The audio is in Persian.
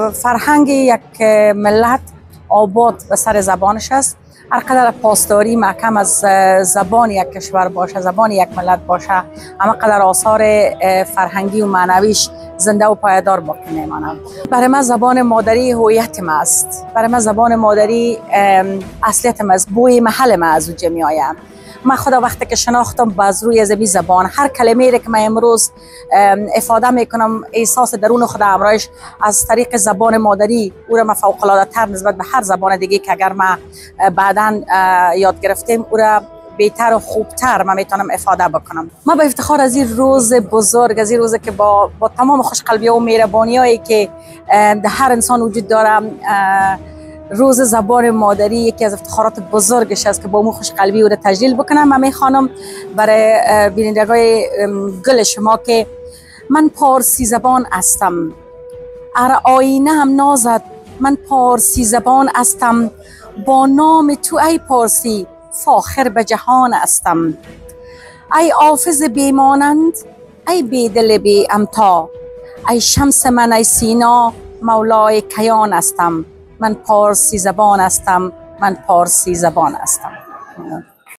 فرهنگ یک ملت آباد به سر زبانش است. هر قدر پاسداری محکم از زبان یک کشور باشه، زبان یک ملت باشه، اما قدر آثار فرهنگی و معنویش زنده و پایدار باقی میمانند. برای من زبان مادری هویت ما است. برای من زبان مادری اصلیت ما است، بوی محل ما از اونجا می آیم. من خدا وقتی که شناختم باز روی از زبان هر کلمه‌ای که من امروز افاده میکنم، احساس درون خود امرایش از طریق زبان مادری او را من فوق العاده تر نسبت به هر زبان دیگه که اگر من بعداً یاد گرفتیم او را بهتر و خوبتر من میتونم افاده بکنم. من به افتخار از این روز بزرگ، از این روزی که با تمام خوشقلبی و مهربانیایی که در هر انسان وجود داره، روز زبان مادری یکی از افتخارات بزرگش است که با مو خوشقلبی او را تجلیل بکنم. من میخوانم برای بینندگان گل شما که من پارسی زبان هستم، ار آینه هم نازد من پارسی زبان هستم، با نام تو ای پارسی فاخر به جهان هستم. ای حافظ بیمانند، ای بیدل بی امتا، ای شمس من ای سینا مولای کیان هستم. من پارسی زبان هستم، من پارسی زبان هستم.